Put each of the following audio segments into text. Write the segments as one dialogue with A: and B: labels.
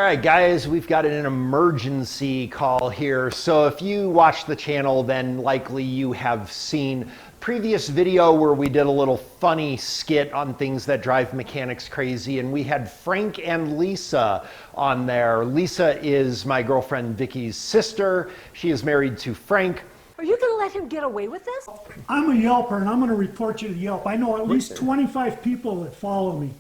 A: right, guys, we've got an emergency call here. So if you watch the channel, then likely you have seen previous video where we did a little funny skit on things that drive mechanics crazy, and we had Frank and Lisa on there. Lisa is my girlfriend Vicky's sister. She is married to Frank.
B: Are you going to let him get away with this?
C: I'm a Yelper, and I'm going to report you to Yelp. I know at least 25 people that follow me.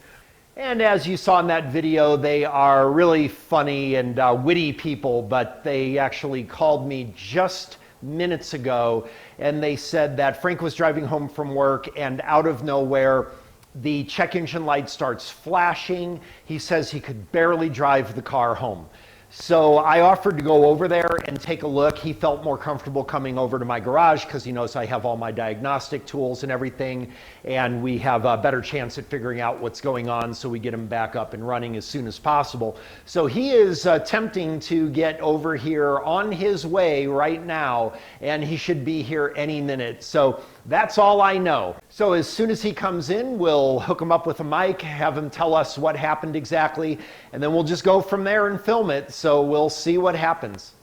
A: And as you saw in that video, they are really funny and witty people, but they actually called me just minutes ago, and they said that Frank was driving home from work, and out of nowhere, the check engine light starts flashing. He says he could barely drive the car home. So I offered to go over there and take a look. He felt more comfortable coming over to my garage because he knows I have all my diagnostic tools and everything, and we have a better chance at figuring out what's going on so we get him back up and running as soon as possible. So he is attempting to get over here on his way right now, and he should be here any minute. So that's all I know. So as soon as he comes in, we'll hook him up with a mic, have him tell us what happened exactly, and then we'll just go from there and film it. So we'll see what happens.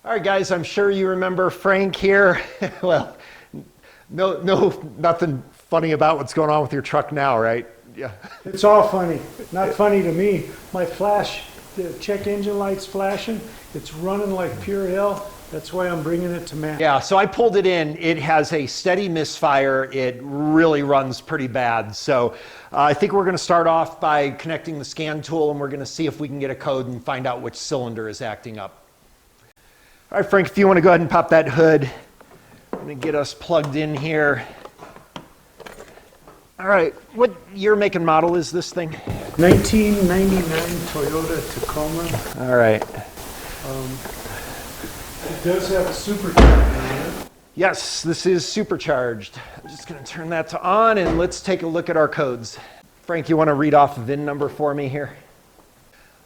A: All right, guys, I'm sure you remember Frank here. Well, nothing funny about what's going on with your truck now, right? Yeah.
C: It's all funny. Not funny to me. My flash, the check engine light's flashing. It's running like pure hell. That's why I'm bringing it to Matt.
A: Yeah, so I pulled it in. It has a steady misfire. It really runs pretty bad. So I think we're going to start off by connecting the scan tool, and we're going to see if we can get a code and find out which cylinder is acting up. All right, Frank, if you want to go ahead and pop that hood. I'm going to get us plugged in here. All right, what year, make, and model is this thing?
C: 1999 Toyota Tacoma.
A: All right.
C: It does have a supercharger on it.
A: Yes, this is supercharged. I'm just going to turn that to on, and let's take a look at our codes. Frank, you want to read off the VIN number for me here?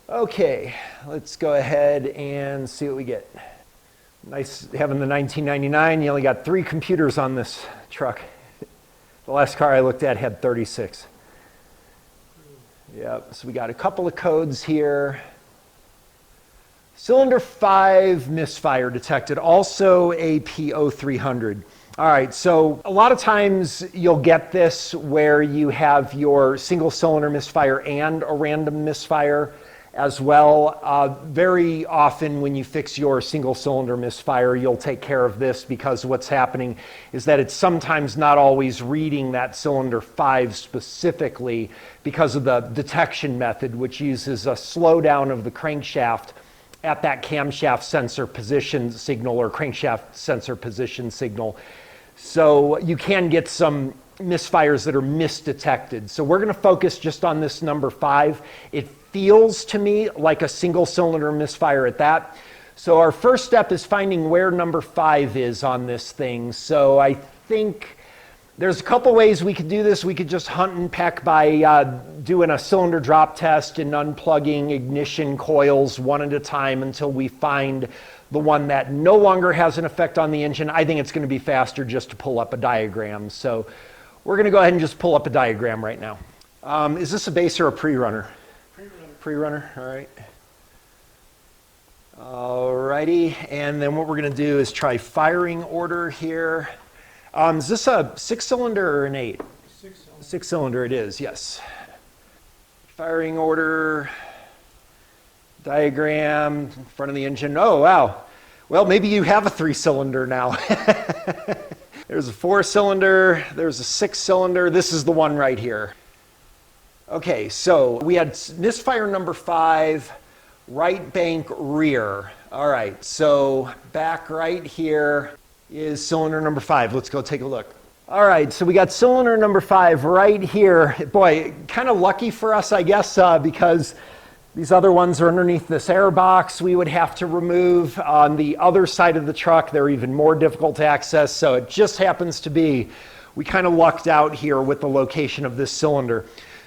A: Okay, let's go ahead and see what we get. Nice having the 1999. You only got 3 computers on this truck. The last car I looked at had 36. Yep, so we got a couple of codes here. Cylinder 5 misfire detected, also a P0300. All right, so a lot of times you'll get this where you have your single cylinder misfire and a random misfire as well. Very often when you fix your single cylinder misfire, you'll take care of this because what's happening is that it's sometimes not always reading that cylinder 5 specifically because of the detection method, which uses a slowdown of the crankshaft at that camshaft sensor position signal or crankshaft sensor position signal. So you can get some misfires that are misdetected. So we're going to focus just on this number 5. It feels to me like a single cylinder misfire at that. So our first step is finding where number 5 is on this thing. So I think there's a couple ways we could do this. We could just hunt and peck by doing a cylinder drop test and unplugging ignition coils one at a time until we find the one that no longer has an effect on the engine. I think it's going to be faster just to pull up a diagram. So we're going to go ahead and just pull up a diagram right now. Is this a base or a pre-runner?
C: Pre-runner.
A: Pre-runner, all right. Alrighty, and then what we're going to do is try firing order here. Is this a 6-cylinder or an 8?
C: 6-cylinder.
A: 6-cylinder it is, yes. Firing order, diagram in front of the engine. Oh, wow. Well, maybe you have a 3-cylinder now. There's a 4-cylinder, there's a 6-cylinder. This is the one right here. Okay, so we had misfire number 5, right bank rear. All right, so back right here is cylinder number 5. Let's go take a look. All right, so we got cylinder number 5 right here. Boy, kind of lucky for us, I guess, because these other ones are underneath this air box we would have to remove. On the other side of the truck, they're even more difficult to access, so it just happens to be we kind of lucked out here with the location of this cylinder.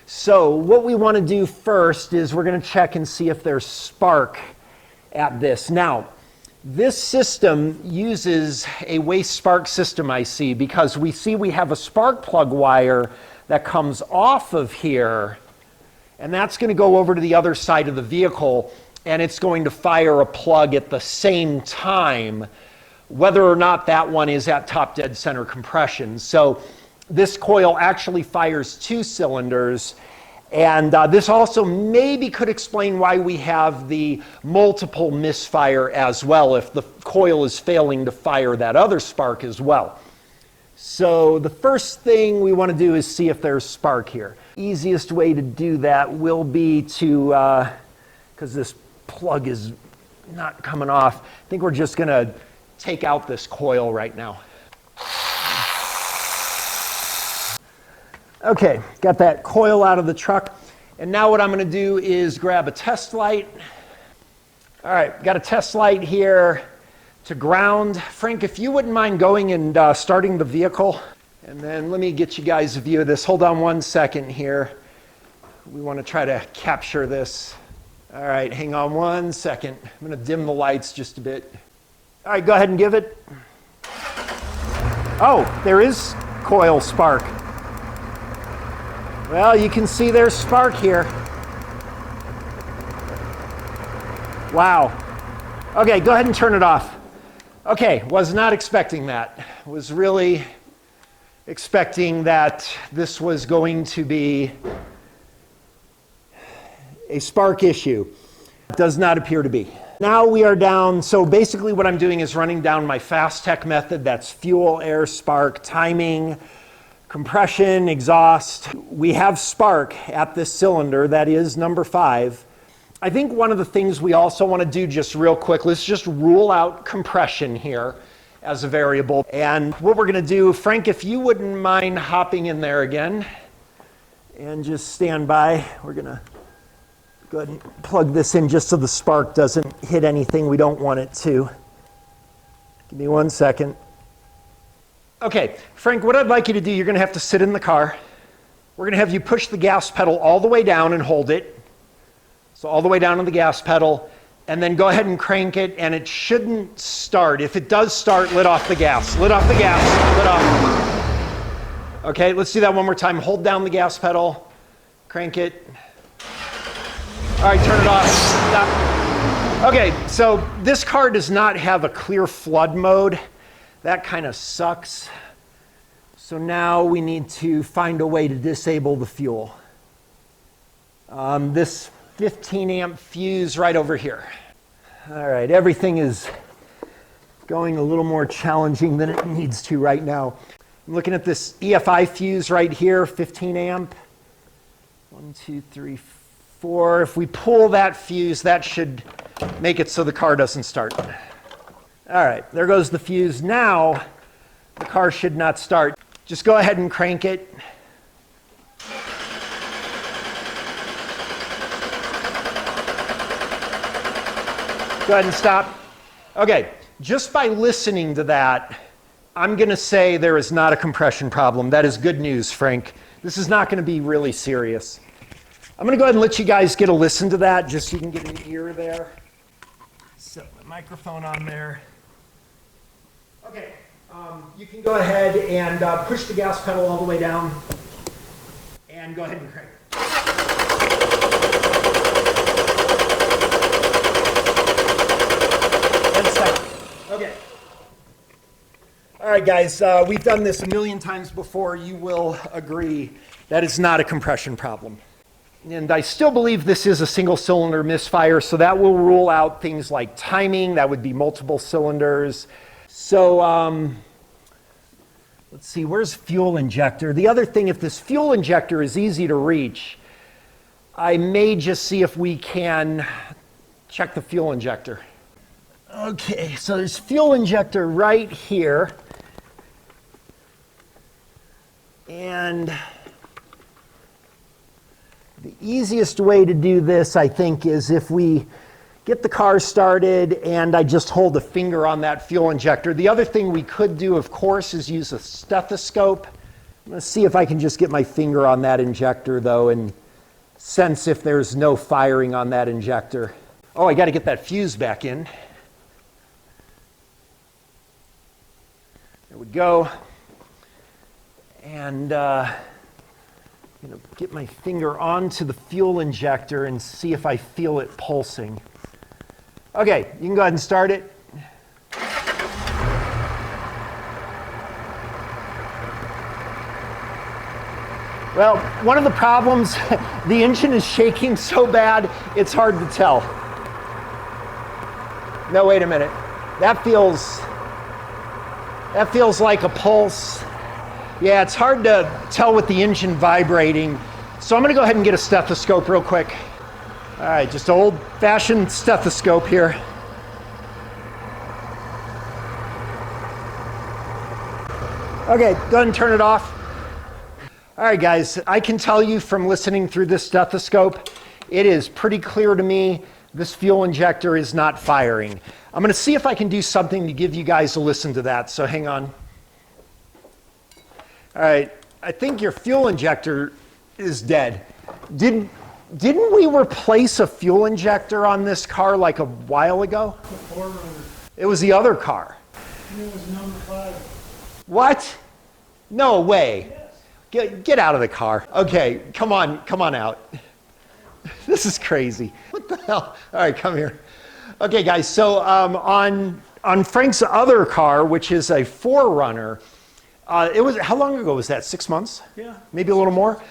A: So what we want to do first is we're going to check and see if there's spark at this. Now, this system uses a waste spark system, I see, because we see we have a spark plug wire that comes off of here and that's going to go over to the other side of the vehicle, and it's going to fire a plug at the same time, whether or not that one is at top dead center compression. So this coil actually fires 2 cylinders, and this also maybe could explain why we have the multiple misfire as well, if the coil is failing to fire that other spark as well. So the first thing we want to do is see if there's spark here. Easiest way to do that will be to, because this plug is not coming off, I think we're just going to take out this coil right now. Okay, got that coil out of the truck. And now what I'm going to do is grab a test light. All right, got a test light here to ground. Frank, if you wouldn't mind going and starting the vehicle. And then let me get you guys a view of this. Hold on one second here. We want to try to capture this. All right, hang on one second. I'm going to dim the lights just a bit. All right, go ahead and give it. Oh, there is coil spark. Well, you can see there's spark here. Wow. Okay, go ahead and turn it off. Okay, was not expecting that. Was really expecting that this was going to be a spark issue. Does not appear to be. Now we are down, so basically what I'm doing is running down my fast tech method. That's fuel, air, spark, timing, compression, exhaust. We have spark at this cylinder, that is number 5. I think one of the things we also want to do just real quick, let's just rule out compression here as a variable. And what we're going to do, Frank, if you wouldn't mind hopping in there again and just stand by. We're going to go ahead and plug this in just so the spark doesn't hit anything we don't want it to. Give me 1 second. Okay, Frank, what I'd like you to do, you're going to have to sit in the car. We're going to have you push the gas pedal all the way down and hold it. So all the way down on the gas pedal, and then go ahead and crank it, and it shouldn't start. If it does start, let off the gas. Let off the gas. Let off. Okay, let's do that one more time. Hold down the gas pedal. Crank it. All right, turn it off. Stop. Okay, so this car does not have a clear flood mode. That kind of sucks. So now we need to find a way to disable the fuel. This 15 amp fuse right over here. All right, everything is going a little more challenging than it needs to right now. I'm looking at this EFI fuse right here, 15 amp. 1, 2, 3, 4. If we pull that fuse, that should make it so the car doesn't start. All right, there goes the fuse. Now, the car should not start. Just go ahead and crank it. Go ahead and stop. Okay, just by listening to that, I'm going to say there is not a compression problem. That is good news, Frank. This is not going to be really serious. I'm going to go ahead and let you guys get a listen to that, just so you can get an ear there. Set the microphone on there. Okay, you can go ahead and push the gas pedal all the way down, and go ahead and crank. Okay. All right, guys, we've done this a million times before. You will agree that is not a compression problem. And I still believe this is a single cylinder misfire, so that will rule out things like timing. That would be multiple cylinders. So let's see, where's fuel injector? The other thing, if this fuel injector is easy to reach, I may just see if we can check the fuel injector. Okay, so there's fuel injector right here. And the easiest way to do this, I think, is if we get the car started and I just hold a finger on that fuel injector. The other thing we could do, of course, is use a stethoscope. I'm going to see if I can just get my finger on that injector, though, and sense if there's no firing on that injector. Oh, I got to get that fuse back in. There we go. And I'm gonna get my finger onto the fuel injector and see if I feel it pulsing. Okay, you can go ahead and start it. Well, one of the problems, the engine is shaking so bad, it's hard to tell. No, wait a minute. That feels like a pulse. Yeah, it's hard to tell with the engine vibrating. So I'm gonna go ahead and get a stethoscope real quick. All right, just an old-fashioned stethoscope here. Okay, go ahead and turn it off. All right, guys, I can tell you from listening through this stethoscope, it is pretty clear to me this fuel injector is not firing. I'm gonna see if I can do something to give you guys a listen to that, so hang on. All right, I think your fuel injector is dead. Didn't we replace a fuel injector on this car like a while ago?
C: The forerunner.
A: It was the other car.
C: It was number 5.
A: What? No way. Get out of the car. Okay, come on out. This is crazy. What the hell? All right, come here. Okay, guys, so on Frank's other car, which is a forerunner, it was, how long ago was that? 6 months?
C: Yeah.
A: Maybe a little more?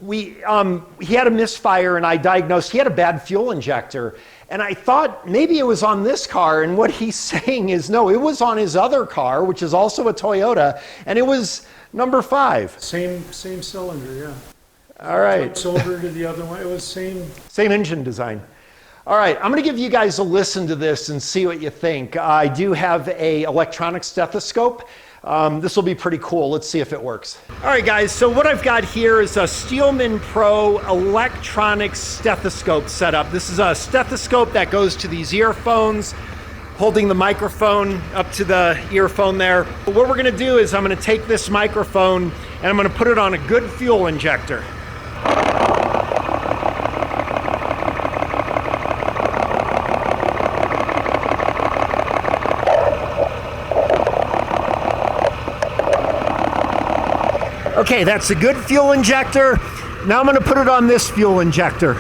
A: He had a misfire, and I diagnosed he had a bad fuel injector. And I thought maybe it was on this car, and what he's saying is no, it was on his other car, which is also a Toyota, and it was number 5.
C: Same cylinder, yeah.
A: All right.
C: Flips over to the other one. It was same.
A: Same engine design. All right, I'm gonna give you guys a listen to this and see what you think. I do have a electronic stethoscope. This will be pretty cool. Let's see if it works. All right, guys, so what I've got here is a Steelman Pro electronic stethoscope setup. This is a stethoscope that goes to these earphones, holding the microphone up to the earphone there. But what we're gonna do is I'm gonna take this microphone and I'm gonna put it on a good fuel injector. Okay, that's a good fuel injector. Now I'm gonna put it on this fuel injector.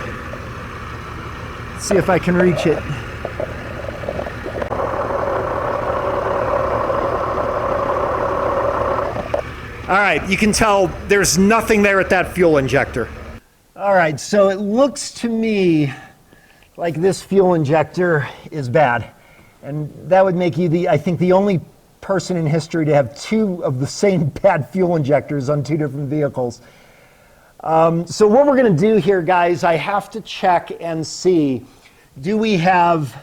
A: Let's see if I can reach it. All right, you can tell there's nothing there at that fuel injector. All right, so it looks to me like this fuel injector is bad. And that would make you I think the only person in history to have 2 of the same bad fuel injectors on 2 different vehicles. So what we're gonna do here, guys, I have to check and see, do we have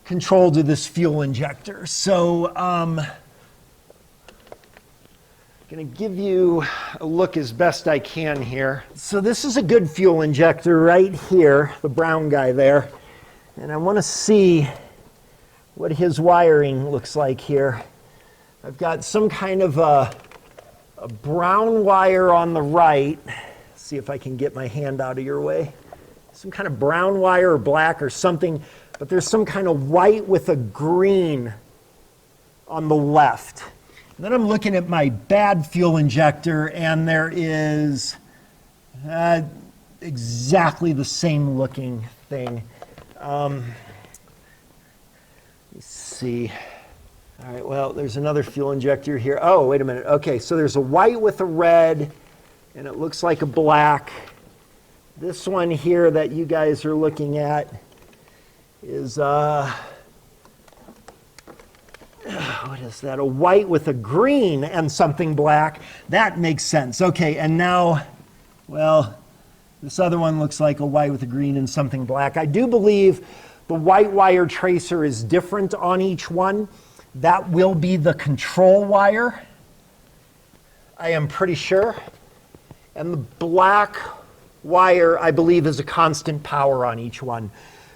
A: control to this fuel injector? So gonna give you a look as best I can here. So this is a good fuel injector right here, the brown guy there. And I wanna see what his wiring looks like here. I've got some kind of a brown wire on the right. See if I can get my hand out of your way. Some kind of brown wire or black or something, but there's some kind of white with a green on the left. And then I'm looking at my bad fuel injector, and there is exactly the same looking thing. Let me see. All right, well, there's another fuel injector here. Oh, wait a minute. Okay, so there's a white with a red, and it looks like a black. This one here that you guys are looking at is, what is that? A white with a green and something black. That makes sense. Okay, and now, well, this other one looks like a white with a green and something black. I do believe the white wire tracer is different on each one. That will be the control wire, I am pretty sure. And the black wire, I believe, is a constant power on each one.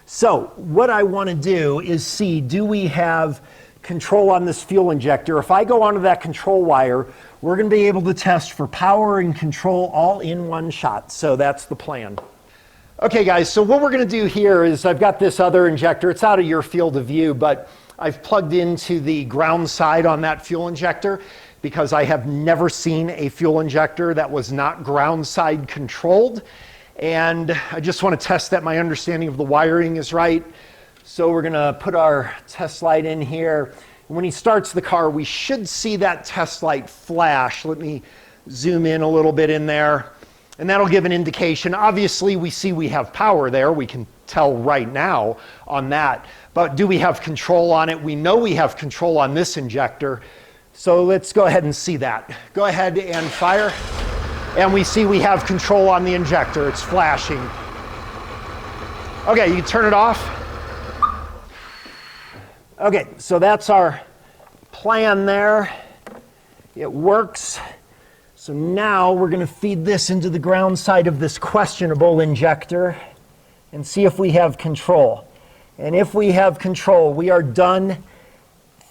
A: So what I want to do is see, do we have control on this fuel injector? If I go onto that control wire, we're going to be able to test for power and control all in one shot. So that's the plan. Okay, guys, so what we're going to do here is I've got this other injector. It's out of your field of view, but I've plugged into the ground side on that fuel injector because I have never seen a fuel injector that was not ground side controlled. And I just want to test that my understanding of the wiring is right. So we're gonna put our test light in here. When he starts the car, we should see that test light flash. Let me zoom in a little bit in there. And that'll give an indication. Obviously, we see we have power there. We can tell right now on that. But do we have control on it? We know we have control on this injector. So let's go ahead and see that. Go ahead and fire. And we see we have control on the injector. It's flashing. Okay, you can turn it off. Okay, so that's our plan there. It works. So now we're going to feed this into the ground side of this questionable injector and see if we have control. And if we have control, we are done.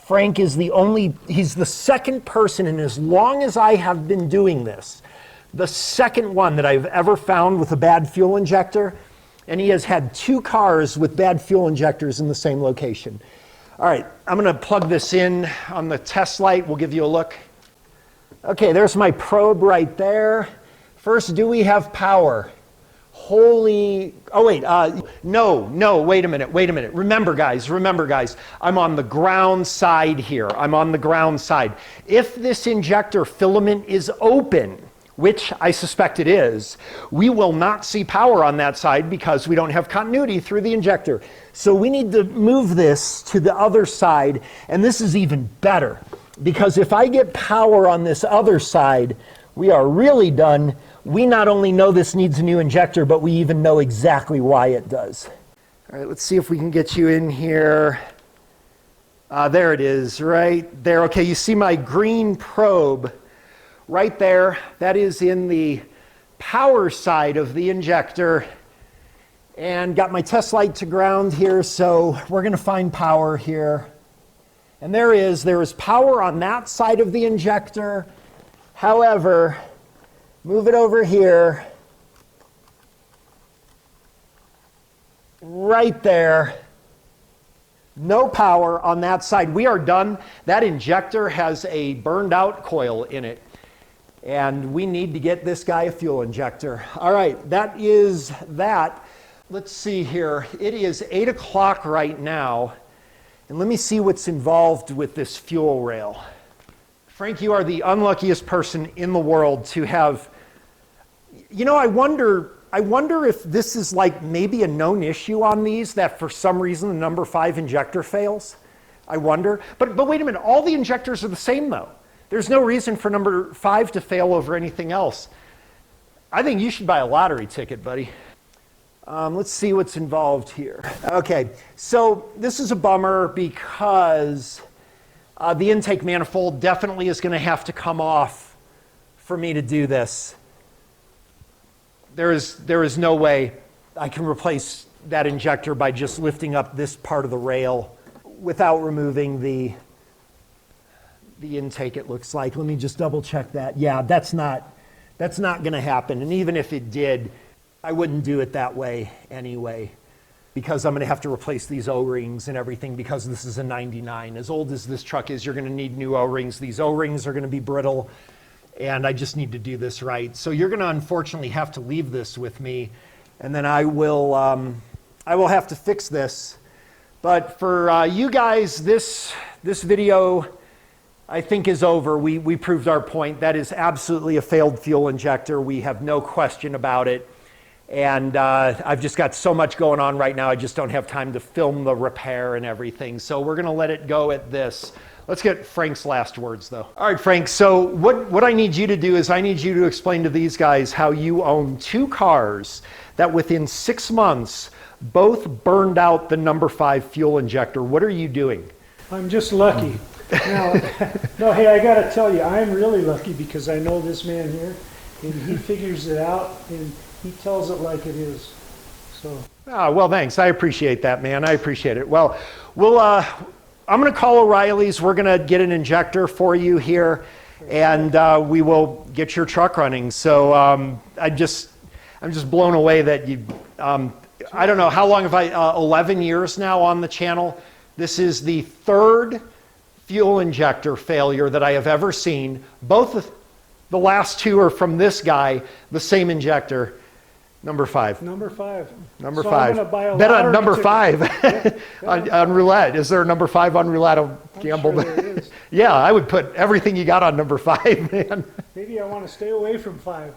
A: Frank is he's the second person, and as long as I have been doing this, the second one that I've ever found with a bad fuel injector, and he has had 2 cars with bad fuel injectors in the same location. All right, I'm going to plug this in on the test light. We'll give you a look. Okay, there's my probe right there. First, do we have power? No, wait a minute. Remember guys, I'm on the ground side here. I'm on the ground side. If this injector filament is open, which I suspect it is, we will not see power on that side because we don't have continuity through the injector. So we need to move this to the other side, and this is even better because if I get power on this other side, we are really done. We not only know this needs a new injector, but we even know exactly why it does. All right, let's see if we can get you in here. There it is, right there. Okay, you see my green probe right there. That is in the power side of the injector. And got my test light to ground here, so we're going to find power here. And there is power on that side of the injector. However, move it over here. Right there. No power on that side. We are done. That injector has a burned out coil in it. And we need to get this guy a fuel injector. All right, that is that. Let's see here. It is 8 o'clock right now. And let me see what's involved with this fuel rail. Frank, you are the unluckiest person in the world to have... You know, I wonder if this is like maybe a known issue on these, that for some reason the number 5 injector fails. I wonder. But wait a minute, all the injectors are the same though. There's no reason for number 5 to fail over anything else. I think you should buy a lottery ticket, buddy. Let's see what's involved here. Okay, so this is a bummer because the intake manifold definitely is going to have to come off for me to do this. There is no way I can replace that injector by just lifting up this part of the rail without removing the intake, it looks like. Let me just double check that. Yeah, that's not going to happen. And even if it did, I wouldn't do it that way anyway, because I'm going to have to replace these O-rings and everything because this is a 99. As old as this truck is, you're going to need new O-rings. These O-rings are going to be brittle, and I just need to do this right. So you're going to unfortunately have to leave this with me, and then I will have to fix this. But for you guys, this video, I think, is over. We proved our point. That is absolutely a failed fuel injector. We have no question about it. And I've just got so much going on right now, I just don't have time to film the repair and everything. So we're going to let it go at this. Let's get Frank's last words, though. All right, Frank, so what I need you to do is I need you to explain to these guys how you own 2 cars that within 6 months both burned out the number 5 fuel injector. What are you doing?
C: I'm just lucky. Now, no, hey, I got to tell you, I'm really lucky because I know this man here, and he figures it out, and he tells it like it is. So.
A: Well, thanks. I appreciate that, man. I appreciate it. Well, I'm going to call O'Reilly's. We're going to get an injector for you here, and we will get your truck running. So I'm just blown away that you. I don't know how long have I? 11 years now on the channel. This is the 3rd fuel injector failure that I have ever seen. Both the last two are from this guy, the same injector. Number 5.
C: Number 5.
A: Number
C: so
A: 5.
C: I'm gonna buy a
A: Bet on
C: lottery
A: number
C: ticket.
A: 5 on roulette. Is there a number 5 on roulette? I'll gamble.
C: Sure there is.
A: Yeah, I would put everything you got on number 5, man.
C: Maybe I want to stay away from 5.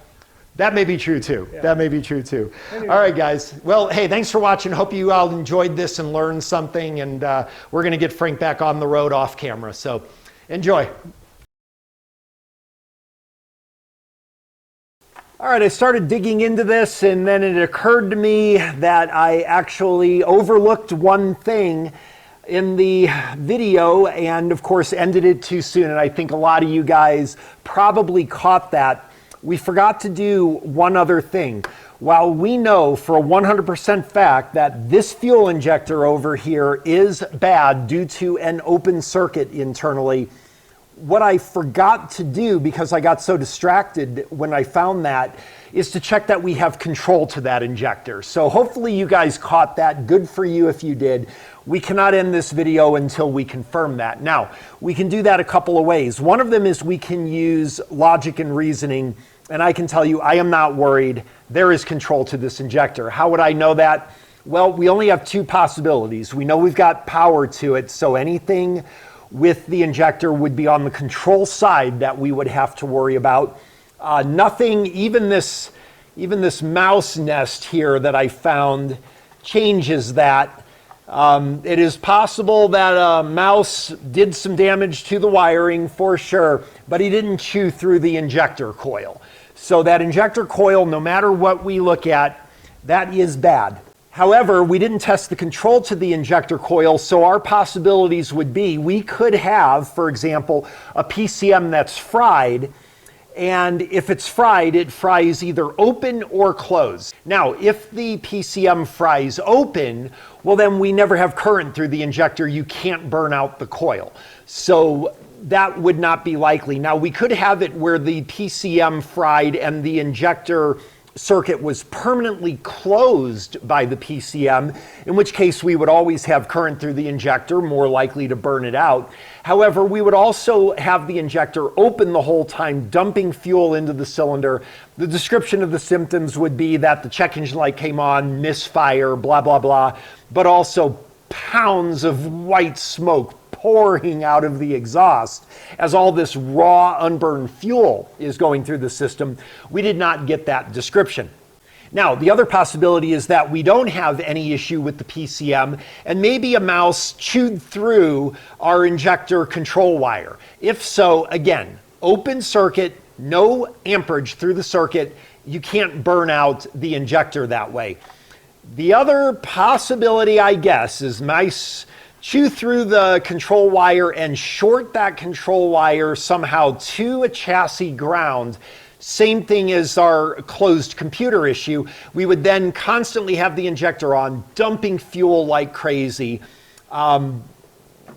A: That may be true too.
C: Yeah.
A: That may be true too.
C: Anyway.
A: All right, guys. Well, hey, thanks for watching. Hope you all enjoyed this and learned something. And we're going to get Frank back on the road off camera. So enjoy. All right, I started digging into this, and then it occurred to me that I actually overlooked one thing in the video and, of course, ended it too soon. And I think a lot of you guys probably caught that. We forgot to do one other thing. While we know for a 100% fact that this fuel injector over here is bad due to an open circuit internally, what I forgot to do because I got so distracted when I found that is to check that we have control to that injector. So hopefully you guys caught that. Good for you if you did. We cannot end this video until we confirm that. Now, we can do that a couple of ways. One of them is we can use logic and reasoning, and I can tell you I am not worried. There is control to this injector. How would I know that? Well, we only have two possibilities. We know we've got power to it, so anything with the injector would be on the control side that we would have to worry about. Nothing, even this mouse nest here that I found changes that. It is possible that a mouse did some damage to the wiring for sure, but he didn't chew through the injector coil. So that injector coil, no matter what we look at, that is bad. However, we didn't test the control to the injector coil, so our possibilities would be we could have, for example, a PCM that's fried, and if it's fried, it fries either open or closed. Now, if the PCM fries open, well then we never have current through the injector. You can't burn out the coil. So that would not be likely. Now, we could have it where the PCM fried and the injector circuit was permanently closed by the PCM, in which case we would always have current through the injector, more likely to burn it out. However, we would also have the injector open the whole time, dumping fuel into the cylinder. The description of the symptoms would be that the check engine light came on, misfire, blah, blah, blah, but also pounds of white smoke pouring out of the exhaust as all this raw unburned fuel is going through the system. We did not get that description. Now, the other possibility is that we don't have any issue with the PCM and maybe a mouse chewed through our injector control wire. If so, again, open circuit, no amperage through the circuit, you can't burn out the injector that way. The other possibility, I guess, is mice chew through the control wire and short that control wire somehow to a chassis ground. Same thing as our closed computer issue. We would then constantly have the injector on, dumping fuel like crazy.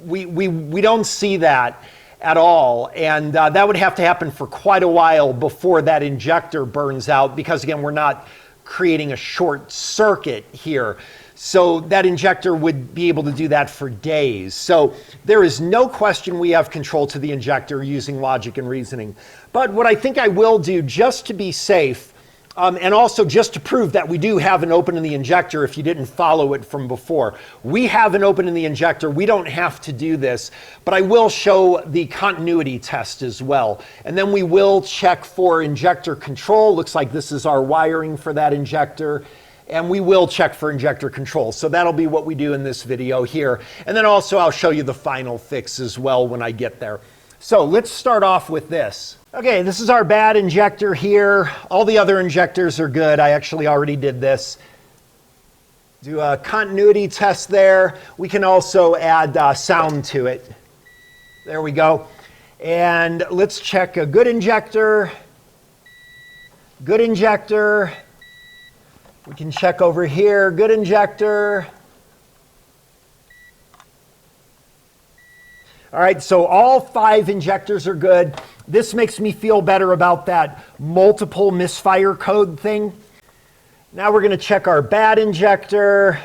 A: We don't see that at all, and that would have to happen for quite a while before that injector burns out, because again, we're not creating a short circuit here. So that injector would be able to do that for days. So there is no question we have control to the injector using logic and reasoning. But what I think I will do, just to be safe, and also just to prove that we do have an open in the injector if you didn't follow it from before. We have an open in the injector. We don't have to do this, but I will show the continuity test as well. And then we will check for injector control. Looks like this is our wiring for that injector. And we will check for injector control. So that'll be what we do in this video here. And then also I'll show you the final fix as well when I get there. So let's start off with this. Okay, this is our bad injector here. All the other injectors are good. I actually already did this. Do a continuity test there. We can also add sound to it. There we go. And let's check a good injector. Good injector. We can check over here, good injector. All right, so all 5 injectors are good. This makes me feel better about that multiple misfire code thing. Now we're going to check our bad injector.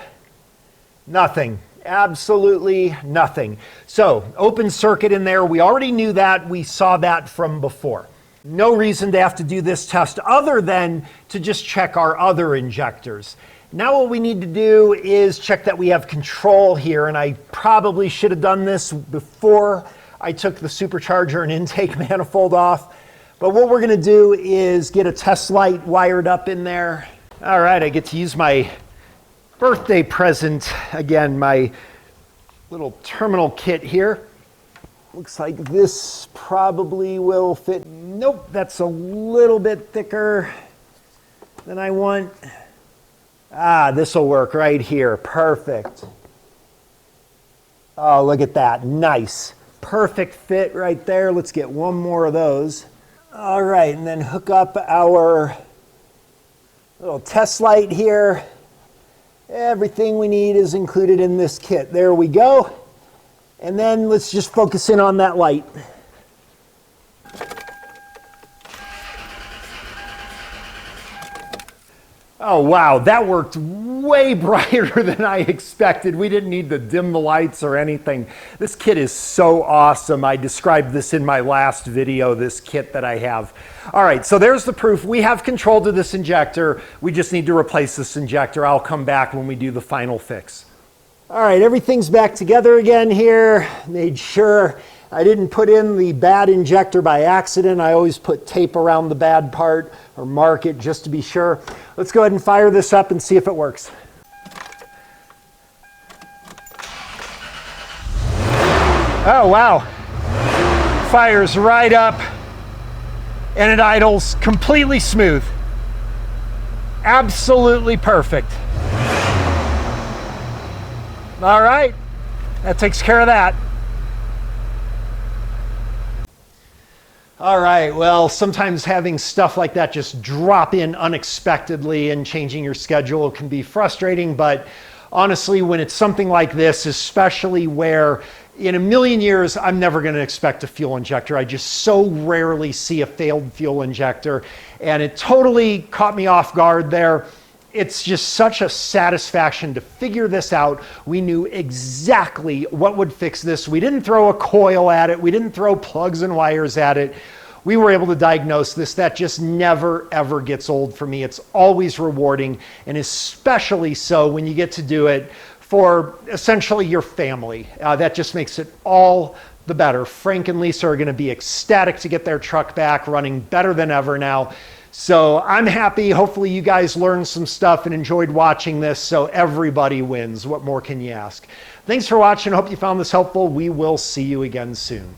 A: Nothing. Absolutely nothing. So open circuit in there. We already knew that. We saw that from before. No reason to have to do this test other than to just check our other injectors. Now what we need to do is check that we have control here, and I probably should have done this before I took the supercharger and intake manifold off. But what we're gonna do is get a test light wired up in there. All right, I get to use my birthday present again, my little terminal kit here. Looks like this probably will fit. Nope, that's a little bit thicker than I want. Ah, this will work right here. Perfect. Oh, look at that. Nice. Perfect fit right there. Let's get one more of those. All right, and then hook up our little test light here. Everything we need is included in this kit. There we go. And then let's just focus in on that light. Oh wow, that worked way brighter than I expected. We didn't need to dim the lights or anything. This kit is so awesome. I described this in my last video, this kit that I have. All right, so there's the proof. We have control to this injector. We just need to replace this injector. I'll come back when we do the final fix. All right, everything's back together again here. Made sure I didn't put in the bad injector by accident. I always put tape around the bad part or mark it just to be sure. Let's go ahead and fire this up and see if it works. Oh, wow. Fires right up and it idles completely smooth. Absolutely perfect. All right, that takes care of that. All right, well, sometimes having stuff like that just drop in unexpectedly and changing your schedule can be frustrating, but honestly, when it's something like this, especially where in a million years, I'm never gonna expect a fuel injector. I just so rarely see a failed fuel injector, and it totally caught me off guard there. It's just such a satisfaction to figure this out. We knew exactly what would fix this. We didn't throw a coil at it. We didn't throw plugs and wires at it. We were able to diagnose this. That just never, ever gets old for me. It's always rewarding, and especially so when you get to do it for essentially your family. That just makes it all the better. Frank and Lisa are gonna be ecstatic to get their truck back running better than ever now. So I'm happy. Hopefully you guys learned some stuff and enjoyed watching this, so everybody wins. What more can you ask? Thanks for watching. Hope you found this helpful. We will see you again soon.